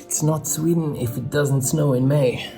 It's not Sweden if it doesn't snow in May.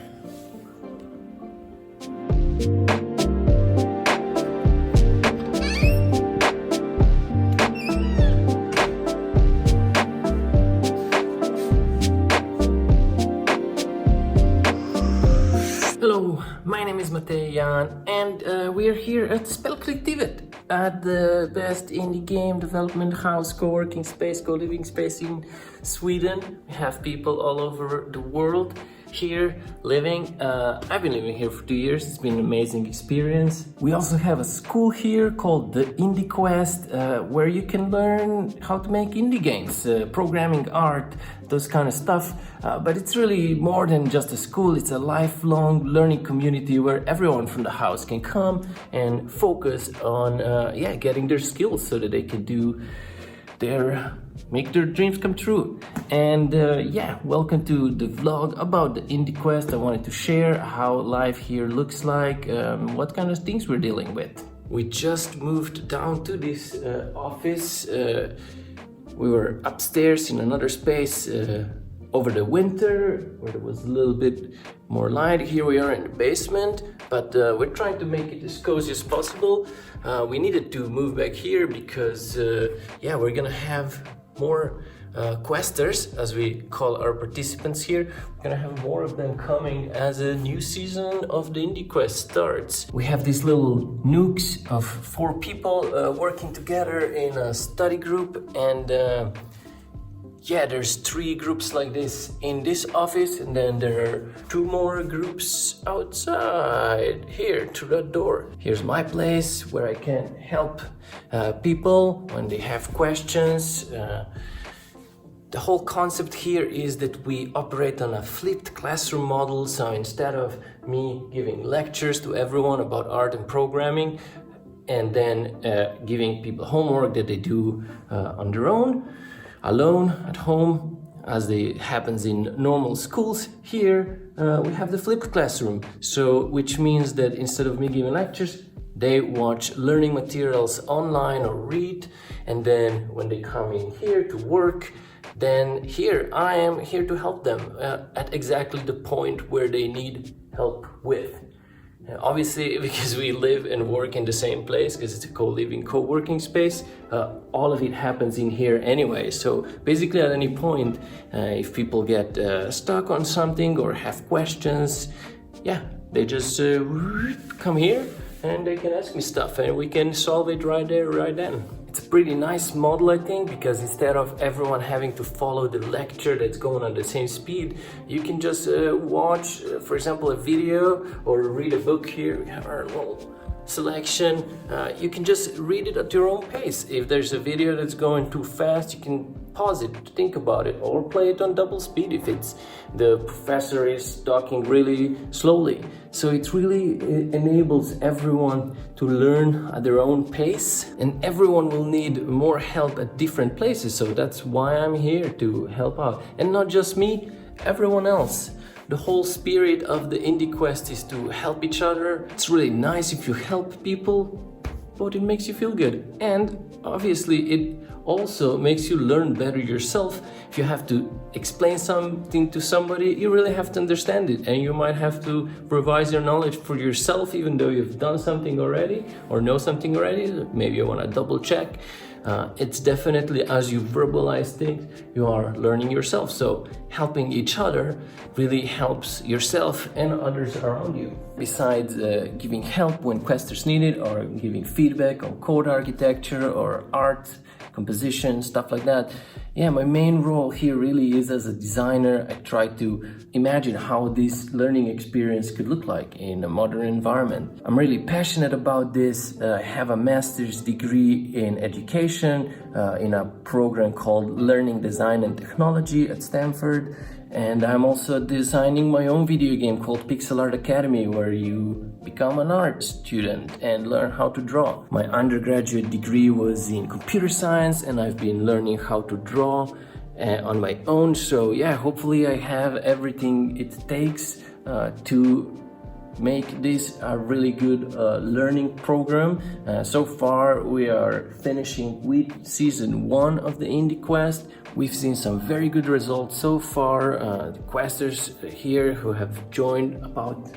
Hello, my name is Matej Jan, and we are here at Spelkollektivet, at the best indie game development house, co-working space, co-living space in Sweden. We have people all over the world here living. I've been living here for 2 years. It's been an amazing experience. We also have a school here called the Indie Quest, where you can learn how to make indie games, programming, art, those kind of stuff. But it's really more than just a school. It's a lifelong learning community where everyone from the house can come and focus on getting their skills so that they can make their dreams come true. And welcome to the vlog about the Indie Quest. I wanted to share how life here looks like, what kind of things we're dealing with. We just moved down to this office. We were upstairs in another space over the winter where there was a little bit more light. Here we are in the basement, but we're trying to make it as cozy as possible. We needed to move back here because we're gonna have more questers, as we call our participants here. We're gonna have more of them coming as a new season of the Indie Quest starts. We have these little nooks of 4 people working together in a study group, and there's 3 groups like this in this office, and then there are 2 more groups outside here through that door. Here's my place where I can help people when they have questions. The whole concept here is that we operate on a flipped classroom model. So instead of me giving lectures to everyone about art and programming and then giving people homework that they do on their own, alone at home, as it happens in normal schools, here we have the flipped classroom. So which means that instead of me giving lectures, they watch learning materials online or read, and then when they come in here to work, then here I am here to help them at exactly the point where they need help with. Obviously, because we live and work in the same place, because it's a co-living, co-working space, all of it happens in here anyway. So basically at any point, if people get stuck on something or have questions, they just come here and they can ask me stuff and we can solve it right there, right then. It's a pretty nice model, I think, because instead of everyone having to follow the lecture that's going at the same speed, you can just watch, for example, a video or read a book. Here we have our little selection. You can just read it at your own pace. If there's a video that's going too fast, you can pause it, think about it, or play it on double speed if the professor is talking really slowly. So it really enables everyone to learn at their own pace, and everyone will need more help at different places. So that's why I'm here, to help out. And not just me, everyone else. The whole spirit of the Indie Quest is to help each other. It's really nice if you help people, but it makes you feel good. And obviously it also makes you learn better yourself. If you have to explain something to somebody, you really have to understand it, and you might have to revise your knowledge for yourself, even though you've done something already or know something already. Maybe you want to double check. It's definitely, as you verbalize things, you are learning yourself. So helping each other really helps yourself and others around you. Besides giving help when questers need it, or giving feedback on code architecture or art, composition, stuff like that. My main role here really is as a designer. I try to imagine how this learning experience could look like in a modern environment. I'm really passionate about this. I have a master's degree in education in a program called Learning Design and Technology at Stanford. And I'm also designing my own video game called Pixel Art Academy, where you become an art student and learn how to draw. My undergraduate degree was in computer science, and I've been learning how to draw on my own. So hopefully I have everything it takes to make this a really good learning program. So far we are finishing with season 1 of the Indie Quest. We've seen some very good results so far. The questers here who have joined about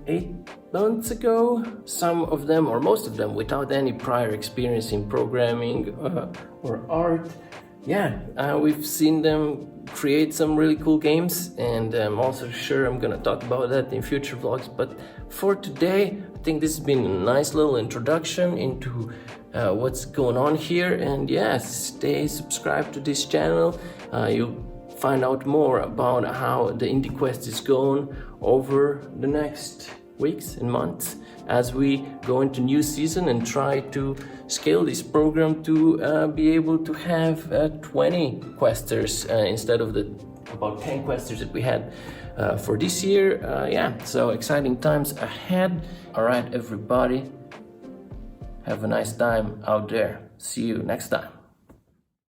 8 months ago, some of them or most of them without any prior experience in programming or art. We've seen them create some really cool games, and I'm also sure I'm gonna talk about that in future vlogs. But for today, I think this has been a nice little introduction into what's going on here. And stay subscribed to this channel. You'll find out more about how the Indie Quest is going over the next weeks and months as we go into new season and try to scale this program to be able to have 20 questers instead of the about 10 questers that we had for this year. So exciting times ahead. All right, everybody, have a nice time out there. See you next time.